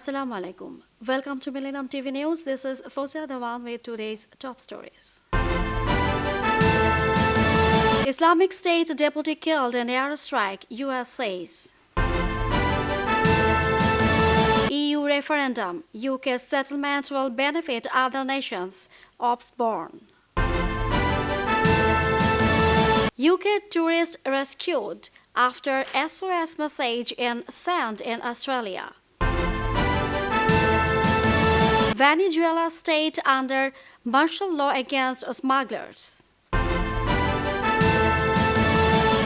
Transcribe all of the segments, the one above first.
Assalamu alaikum. Welcome to Millennium TV News. This is Fozia Dhawan with today's top stories. Islamic State deputy killed in airstrike, US says. EU referendum, UK settlement will benefit other nations, Osborne. UK tourist rescued after SOS message in sand in Australia. Venezuela state under martial law against smugglers.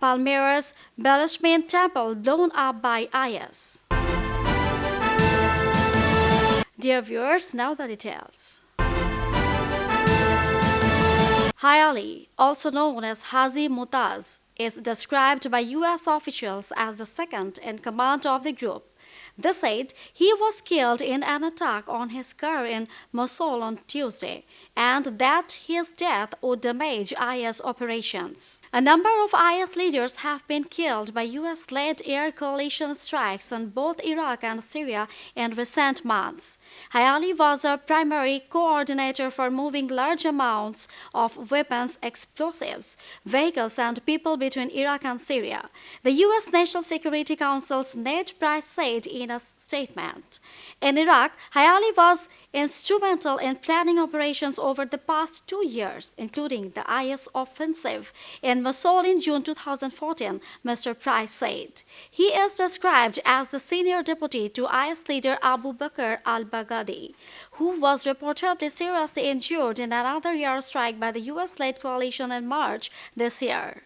Palmyra's Belashmin temple blown up by IS. Dear viewers, now the details. Hayali, also known as Haji Mutaz, is described by US officials as the second in command of the group. They said he was killed in an attack on his car in Mosul on Tuesday, and that his death would damage IS operations. A number of IS leaders have been killed by US-led air coalition strikes on both Iraq and Syria in recent months. Hayali was a primary coordinator for moving large amounts of weapons, explosives, vehicles, and people between Iraq and Syria. The US National Security Council's Ned Price said in a statement. In Iraq, Hayali was instrumental in planning operations over the past 2 years, including the IS offensive in Mosul in June 2014, Mr. Price said. He is described as the senior deputy to IS leader Abu Bakr al-Baghdadi, who was reportedly seriously injured in another airstrike by the US-led coalition in March this year.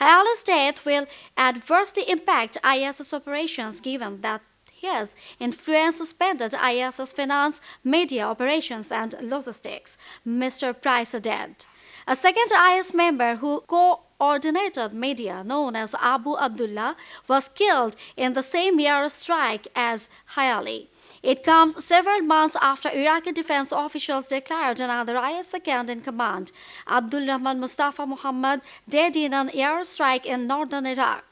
Hayali's death will adversely impact IS's operations given that his influence suspended IS's finance, media operations, and logistics, Mr. Price added. A second IS member who coordinated media, known as Abu Abdullah, was killed in the same airstrike as Hayali. It comes several months after Iraqi defense officials declared another IS second in command, Abdul Rahman Mustafa Muhammad, dead in an airstrike in northern Iraq.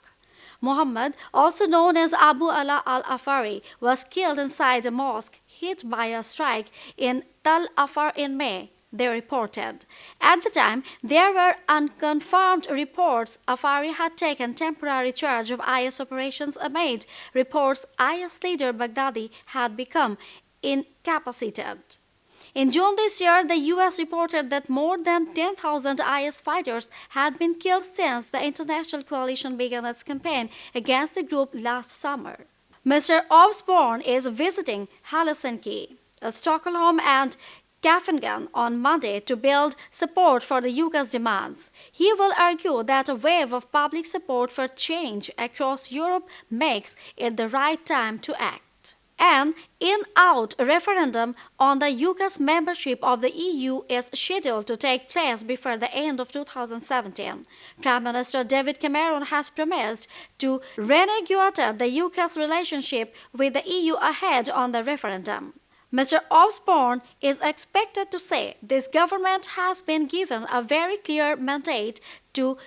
Muhammad, also known as Abu Ala al-Afari, was killed inside a mosque hit by a strike in Tal Afar in May, they reported. At the time, there were unconfirmed reports Afari had taken temporary charge of IS operations amid reports IS leader Baghdadi had become incapacitated. In June this year, the US reported that more than 10,000 IS fighters had been killed since the international coalition began its campaign against the group last summer. Mr. Osborne is visiting Helsinki, Stockholm, and Copenhagen on Monday to build support for the UK's demands. He will argue that a wave of public support for change across Europe makes it the right time to act. An in-out referendum on the UK's membership of the EU is scheduled to take place before the end of 2017. Prime Minister David Cameron has promised to renegotiate the UK's relationship with the EU ahead on the referendum. Mr. Osborne is expected to say this government has been given a very clear mandate to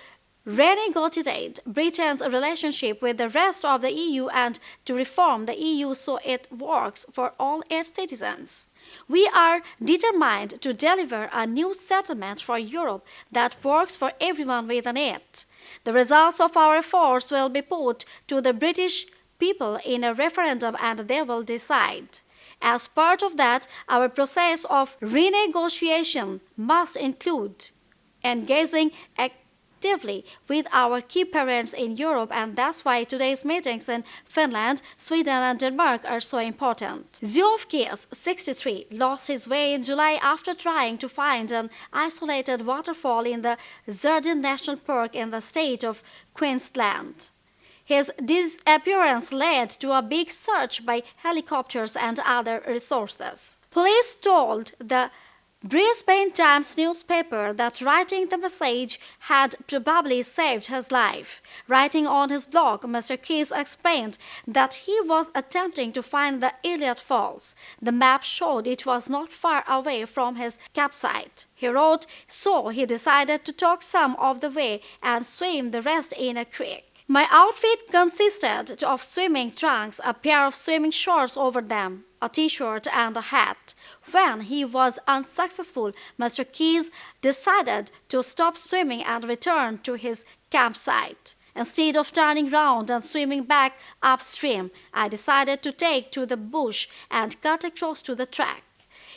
renegotiate Britain's relationship with the rest of the EU and to reform the EU so it works for all its citizens. We are determined to deliver a new settlement for Europe that works for everyone within it. The results of our efforts will be put to the British people in a referendum and they will decide. As part of that, our process of renegotiation must include engaging actively with our key parents in Europe, and that's why today's meetings in Finland, Sweden, and Denmark are so important. Geoff 63, lost his way in July after trying to find an isolated waterfall in the Zerdin National Park in the state of Queensland. His disappearance led to a big search by helicopters and other resources. Police told the Brisbane Times newspaper that writing the message had probably saved his life. Writing on his blog, Mr. Keys explained that he was attempting to find the Elliot Falls. The map showed it was not far away from his campsite. He wrote, so he decided to talk some of the way and swim the rest in a creek. My outfit consisted of swimming trunks, a pair of swimming shorts over them, a t-shirt and a hat. When he was unsuccessful, Mr. Keyes decided to stop swimming and return to his campsite. Instead of turning round and swimming back upstream, I decided to take to the bush and cut across to the track.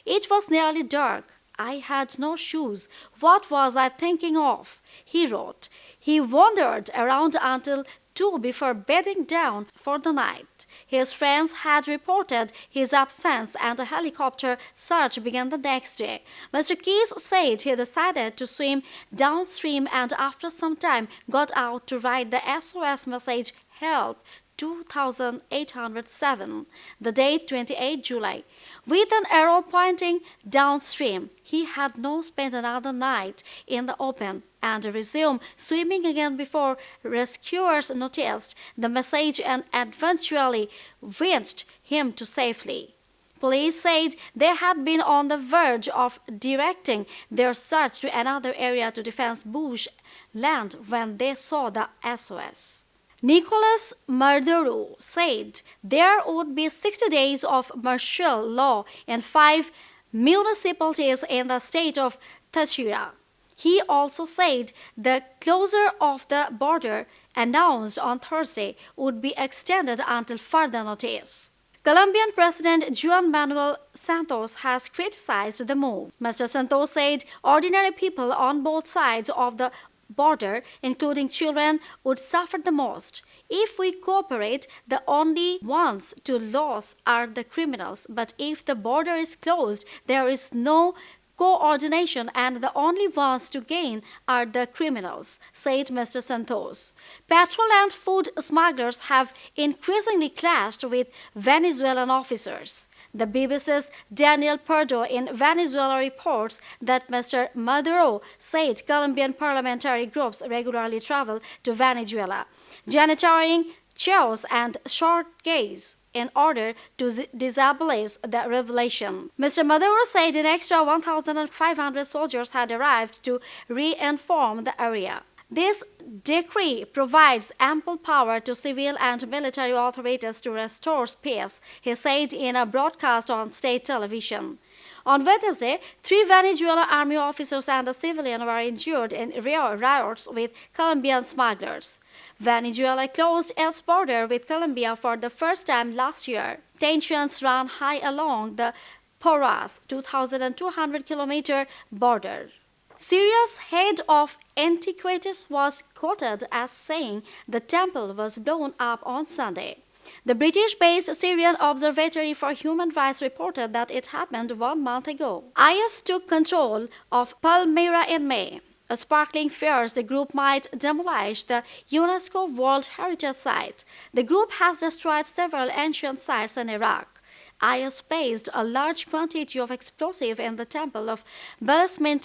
It was nearly dark. I had no shoes. What was I thinking of? He wrote. He wandered around until 2 before bedding down for the night. His friends had reported his absence and a helicopter search began the next day. Mr. Keyes said he decided to swim downstream and after some time got out to write the SOS message "Help 2807, the date 28 July. With an arrow pointing downstream, he had now spent another night in the open and resumed swimming again before rescuers noticed the message and eventually winched him to safety. Police said they had been on the verge of directing their search to another area to defend bush land when they saw the SOS. Nicolas Maduro said there would be 60 days of martial law in 5 municipalities in the state of Táchira. He also said the closure of the border announced on Thursday would be extended until further notice. Colombian President Juan Manuel Santos has criticized the move. Mr. Santos said ordinary people on both sides of the border, including children, would suffer the most. If we cooperate, the only ones to lose are the criminals. But if the border is closed, there is no coordination and the only ones to gain are the criminals, said Mr. Santos. Petrol and food smugglers have increasingly clashed with Venezuelan officers. The BBC's Daniel Pardo in Venezuela reports that Mr. Maduro said Colombian parliamentary groups regularly travel to Venezuela, generating chaos and short gaze in order to disabolish the revelation. Mr. Maduro said an extra 1,500 soldiers had arrived to reinform the area. This decree provides ample power to civil and military authorities to restore peace, he said in a broadcast on state television. On Wednesday, 3 Venezuelan army officers and a civilian were injured in riots with Colombian smugglers. Venezuela closed its border with Colombia for the first time last year. Tensions ran high along the porous 2,200-kilometer border. Syria's head of antiquities was quoted as saying the temple was blown up on Sunday. The British-based Syrian Observatory for Human Rights reported that it happened 1 month ago. IS took control of Palmyra in May. Sparkling fears the group might demolish the UNESCO World Heritage Site. The group has destroyed several ancient sites in Iraq. IS placed a large quantity of explosive in the temple of Belesmin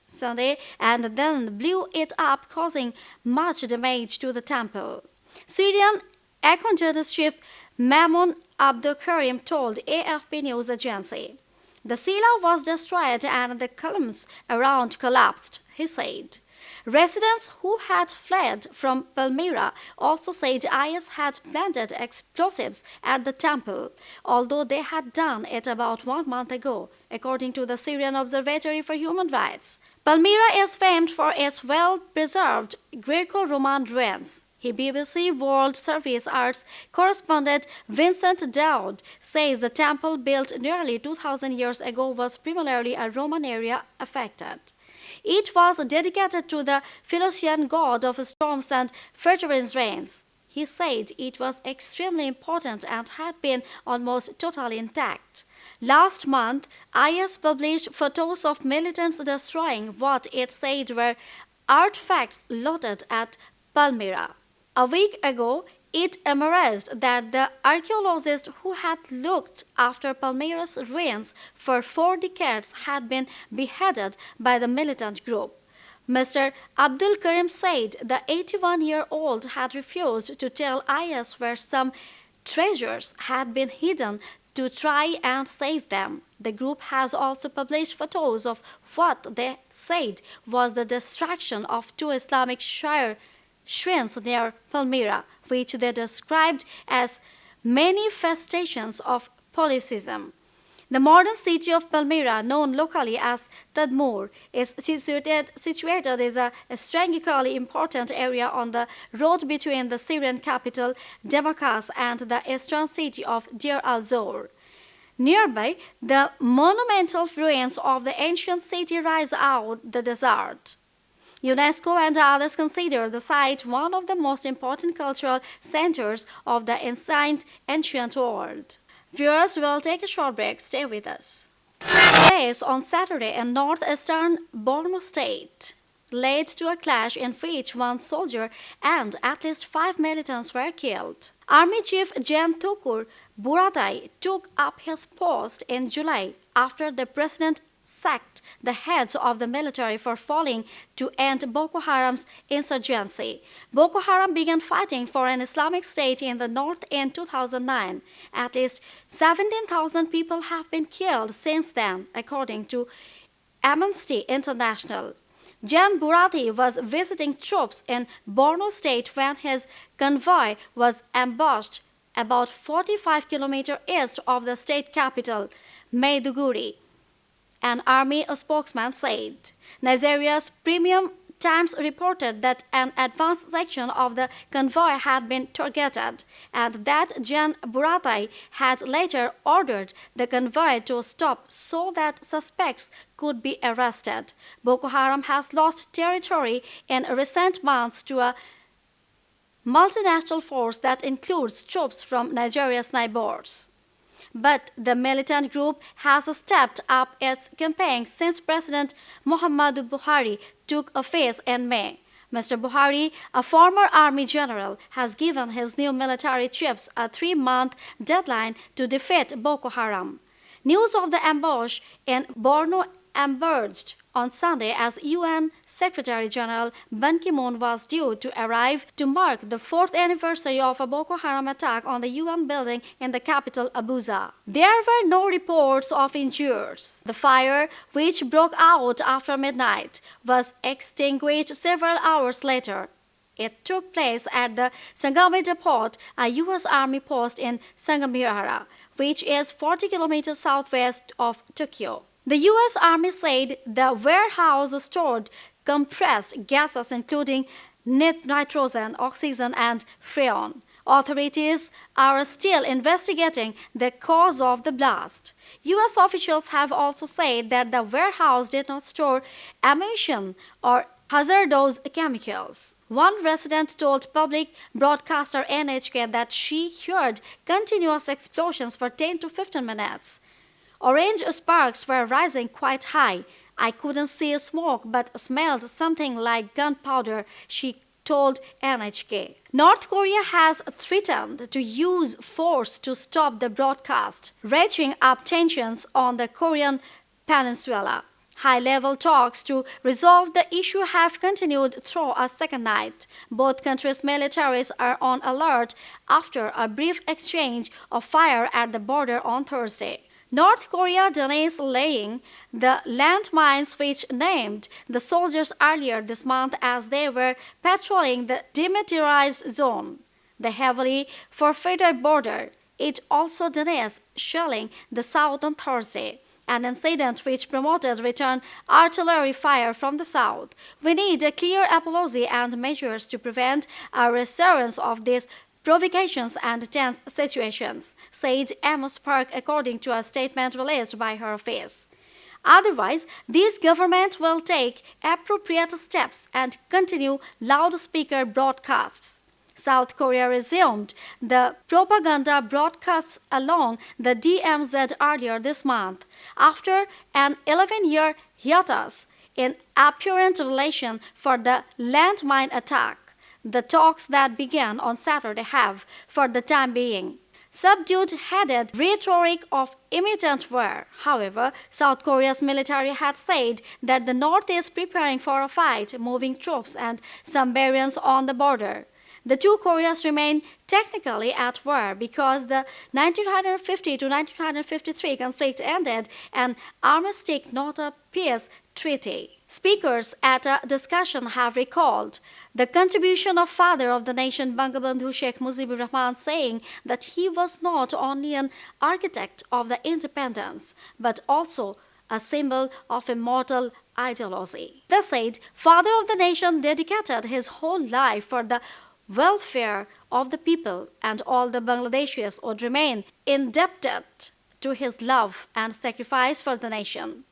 Sunday, and then blew it up, causing much damage to the temple. Syrian Equatorial Chief Mamoun Abdulkarim told AFP news agency. The Sila was destroyed and the columns around collapsed, he said. Residents who had fled from Palmyra also said IS had planted explosives at the temple, although they had done it about 1 month ago, according to the Syrian Observatory for Human Rights. Palmyra is famed for its well-preserved Greco-Roman ruins. BBC World Service Arts correspondent Vincent Dowd says the temple built nearly 2,000 years ago was primarily a Roman area affected. It was dedicated to the Philistine god of storms and fertile rains. He said it was extremely important and had been almost totally intact. Last month, IS published photos of militants destroying what it said were artifacts looted at Palmyra. A week ago, it emerged that the archaeologist who had looked after Palmyra's ruins for 4 decades had been beheaded by the militant group. Mr. Abdul Karim said the 81-year-old had refused to tell IS where some treasures had been hidden to try and save them. The group has also published photos of what they said was the destruction of 2 Islamic shrines near Palmyra, which they described as manifestations of polytheism. The modern city of Palmyra, known locally as Tadmur, is situated in a strategically important area on the road between the Syrian capital Damascus and the eastern city of Deir al-Zor. Nearby, the monumental ruins of the ancient city rise out the desert. UNESCO and others consider the site one of the most important cultural centers of the ancient world. Viewers, will take a short break. Stay with us. Delays on Saturday in northeastern Borno State led to a clash in which one soldier and at least 5 militants were killed. Army Chief Gen Tukur Buratai took up his post in July after the president sacked the heads of the military for failing to end Boko Haram's insurgency. Boko Haram began fighting for an Islamic State in the north in 2009. At least 17,000 people have been killed since then, according to Amnesty International. Gen Burati was visiting troops in Borno State when his convoy was ambushed about 45 kilometers east of the state capital, Maiduguri. An army spokesman said. Nigeria's Premium Times reported that an advanced section of the convoy had been targeted and that Gen Buratai had later ordered the convoy to stop so that suspects could be arrested. Boko Haram has lost territory in recent months to a multinational force that includes troops from Nigeria's neighbors. But the militant group has stepped up its campaign since President Muhammadu Buhari took office in May. Mr. Buhari, a former army general, has given his new military chiefs a 3-month deadline to defeat Boko Haram. News of the ambush in Borno emerged on Sunday as UN Secretary-General Ban Ki-moon was due to arrive to mark the 4th anniversary of a Boko Haram attack on the UN building in the capital Abuja. There were no reports of injuries. The fire, which broke out after midnight, was extinguished several hours later. It took place at the Sangame Depot, a U.S. Army post in Sangamihara, which is 40 kilometers southwest of Tokyo. The U.S. Army said the warehouse stored compressed gases including nitrogen, oxygen, and freon. Authorities are still investigating the cause of the blast. U.S. officials have also said that the warehouse did not store ammunition or hazardous chemicals. One resident told public broadcaster NHK that she heard continuous explosions for 10 to 15 minutes. Orange sparks were rising quite high. I couldn't see smoke but smelled something like gunpowder, she told NHK. North Korea has threatened to use force to stop the broadcast, ratcheting up tensions on the Korean peninsula. High-level talks to resolve the issue have continued through a second night. Both countries' militaries are on alert after a brief exchange of fire at the border on Thursday. North Korea denies laying the landmines which named the soldiers earlier this month as they were patrolling the demilitarized zone, the heavily fortified border. It also denies shelling the south on Thursday, an incident which promoted return artillery fire from the south. We need a clear apology and measures to prevent a recurrence of these provocations and tense situations, said Amos Park according to a statement released by her office. Otherwise, this government will take appropriate steps and continue loudspeaker broadcasts. South Korea resumed the propaganda broadcasts along the DMZ earlier this month, after an 11-year hiatus in apparent relation for the landmine attack. The talks that began on Saturday have, for the time being, subdued headed rhetoric of imminent war. However, South Korea's military had said that the North is preparing for a fight, moving troops and some barriers on the border. The two Koreas remain technically at war because the 1950 to 1953 conflict ended an armistice, not a peace treaty. Speakers at a discussion have recalled the contribution of father of the nation Bangabandhu Sheikh Mujibur Rahman, saying that he was not only an architect of the independence but also a symbol of immortal ideology. They said father of the nation dedicated his whole life for the welfare of the people, and all the Bangladeshis would remain indebted to his love and sacrifice for the nation.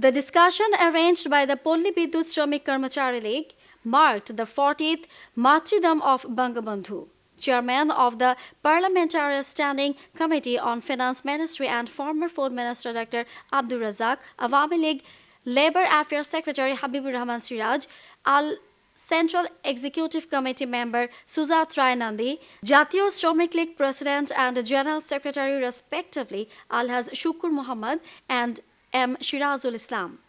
The discussion, arranged by the Polli Bidyut Shramik Karmachari League, marked the 40th Martyrdom of Bangabandhu. Chairman of the Parliamentary Standing Committee on Finance Ministry and former Food Minister Dr. Abdul Razak, Awami League Labour Affairs Secretary Habibur Rahman Siraj, Central Executive Committee member Sujat Rai Nandi, Jatiyo Shramik League President and General Secretary respectively Alhaj Shukur Muhammad and M. Shirazul Islam.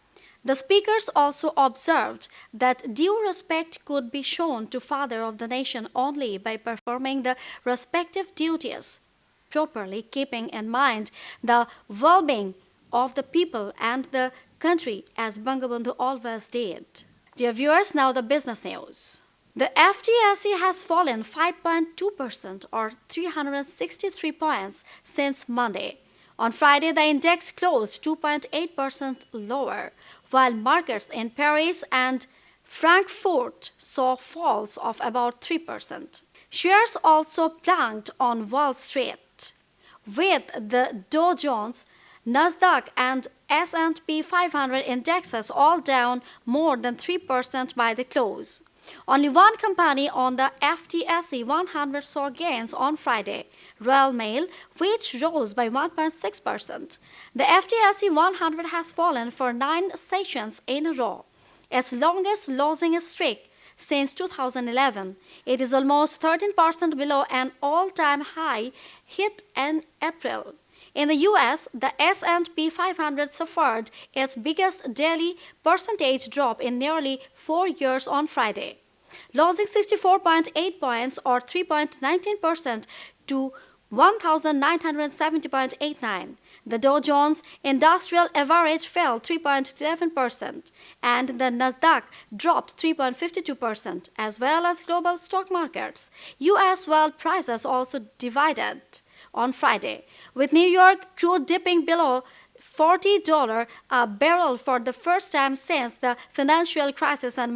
The speakers also observed that due respect could be shown to father of the nation only by performing the respective duties properly, keeping in mind the well-being of the people and the country as Bangabandhu always did. Dear viewers, now the business news. The FTSE has fallen 5.2% or 363 points since Monday. On Friday, the index closed 2.8% lower, while markets in Paris and Frankfurt saw falls of about 3%. Shares also plunged on Wall Street, with the Dow Jones, Nasdaq and S&P 500 indexes all down more than 3% by the close. Only one company on the FTSE 100 saw gains on Friday, Royal Mail, which rose by 1.6%. The FTSE 100 has fallen for 9 sessions in a row, its longest losing streak since 2011. It is almost 13% below an all-time high hit in April. In the US, the S&P 500 suffered its biggest daily percentage drop in nearly 4 years on Friday, losing 64.8 points or 3.19% to 1,970.89. The Dow Jones Industrial Average fell 3.11% and the Nasdaq dropped 3.52%, as well as global stock markets. US oil prices also divided on Friday, with New York crude dipping below $40 a barrel for the first time since the financial crisis and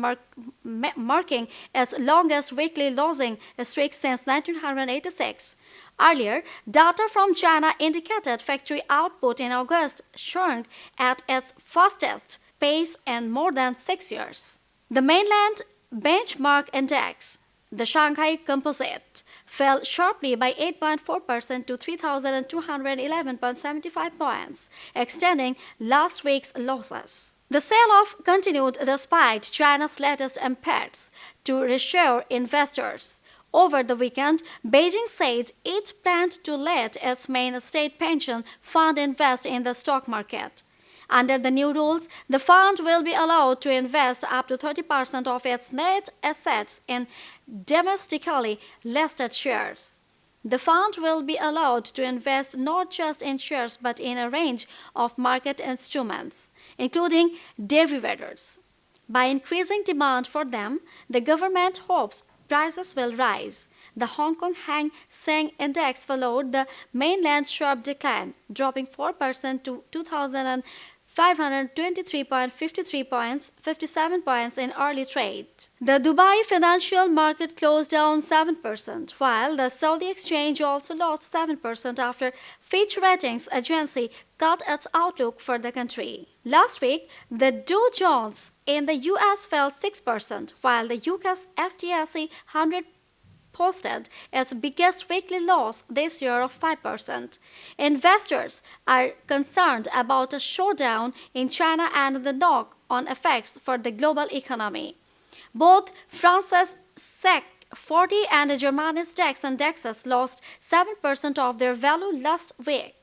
marking its longest weekly losing streak since 1986. Earlier, data from China indicated factory output in August shrunk at its fastest pace in more than 6 years. The mainland benchmark index, the Shanghai Composite, fell sharply by 8.4% to 3,211.75 points, extending last week's losses. The sell-off continued despite China's latest efforts to reassure investors. Over the weekend, Beijing said it planned to let its main state pension fund invest in the stock market. Under the new rules, the fund will be allowed to invest up to 30% of its net assets in domestically listed shares. The fund will be allowed to invest not just in shares but in a range of market instruments, including derivatives. By increasing demand for them, the government hopes prices will rise. The Hong Kong Hang Seng Index followed the mainland's sharp decline, dropping 4% to 2,523.53 points, 57 points in early trade. The Dubai financial market closed down 7%, while the Saudi exchange also lost 7% after Fitch Ratings agency cut its outlook for the country. Last week, the Dow Jones in the US fell 6%, while the UK's FTSE 100 posted its biggest weekly loss this year of 5%. Investors are concerned about a slowdown in China and the knock-on effects for the global economy. Both France's CAC 40 and Germany's DAX indexes lost 7% of their value last week.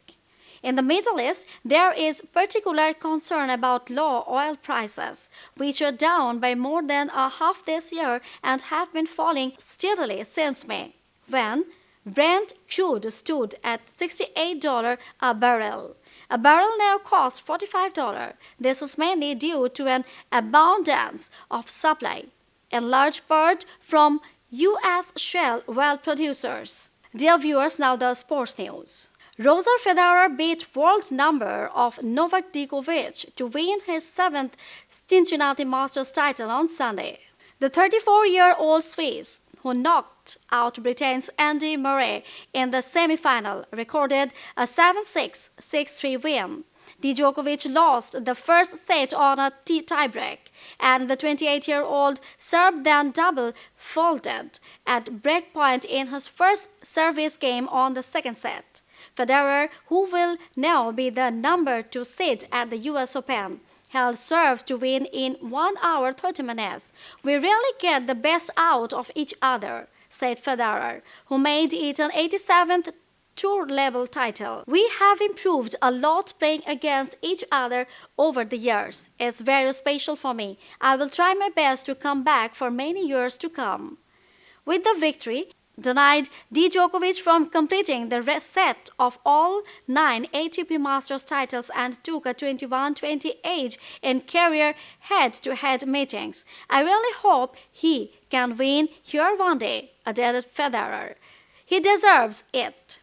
In the Middle East, there is particular concern about low oil prices, which are down by more than a half this year and have been falling steadily since May, when Brent crude stood at $68 a barrel. A barrel now costs $45. This is mainly due to an abundance of supply, in large part from U.S. shale oil producers. Dear viewers, now the sports news. Roger Federer beat world number of Novak Djokovic to win his 7th Cincinnati Masters title on Sunday. The 34-year-old Swiss, who knocked out Britain's Andy Murray in the semi-final, recorded a 7-6, 6-3 win. Djokovic lost the first set on a tiebreak, and the 28-year-old Serb then double faulted at breakpoint in his first service game on the second set. Federer, who will now be the number 2 seed at the US Open, held serve to win in 1 hour 30 minutes. "We really get the best out of each other," said Federer, who made it an 87th tour-level title. "We have improved a lot playing against each other over the years. It's very special for me. I will try my best to come back for many years to come." With the victory, denied Djokovic from completing the set of all 9 ATP Masters titles and took a 21-20 edge in career head-to-head meetings. "I really hope he can win here one day," added Federer. "He deserves it."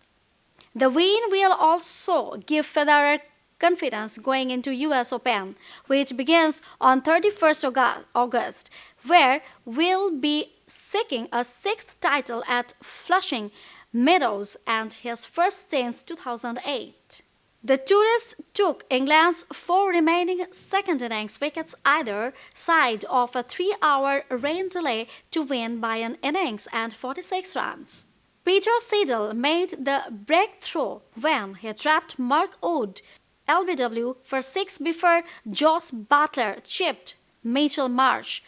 The win will also give Federer confidence going into US Open, which begins on 31st August, where will be seeking a 6th title at Flushing Meadows and his first since 2008. The tourist took England's 4 remaining second innings wickets either side of a 3-hour rain delay to win by an innings and 46 runs. Peter Siddle made the breakthrough when he trapped Mark Wood LBW for 6 before Josh Butler chipped Mitchell Marsh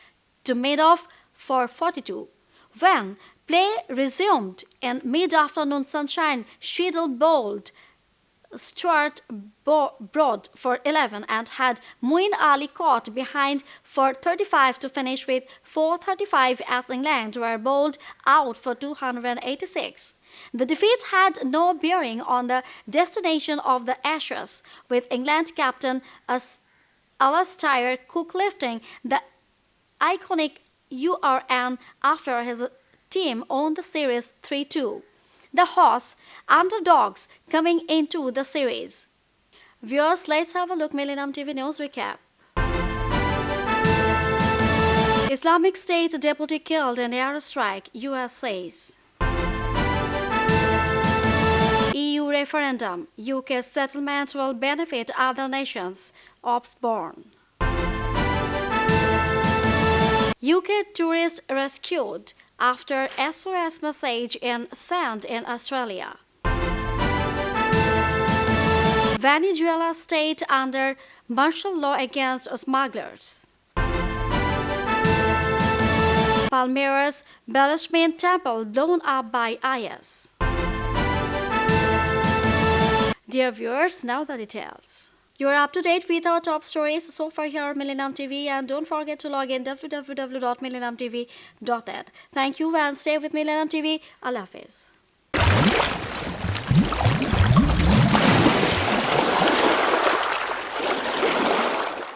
to mid-off for 42. When play resumed in mid-afternoon sunshine, Siddle bowled Stuart Broad for 11 and had Muin Ali caught behind for 35 to finish with 435 as England were bowled out for 286. The defeat had no bearing on the destination of the Ashes, with England captain Alastair Cook lifting the iconic URN after his team won the series 3-2. The Horse underdogs coming into the series. Viewers, let's have a look Millennium TV News recap. Islamic State deputy killed in airstrike, US says. EU referendum, UK settlement will benefit other nations, Osborne. UK tourist rescued after SOS message in sand in Australia. Venezuela state under martial law against smugglers. Palmyra's Belashmin temple blown up by IS. Dear viewers, now the details. You're up to date with our top stories so far here on Millennium TV, and don't forget to log in www.millenniumtv.net. Thank you and stay with Millennium TV. Allah Hafiz.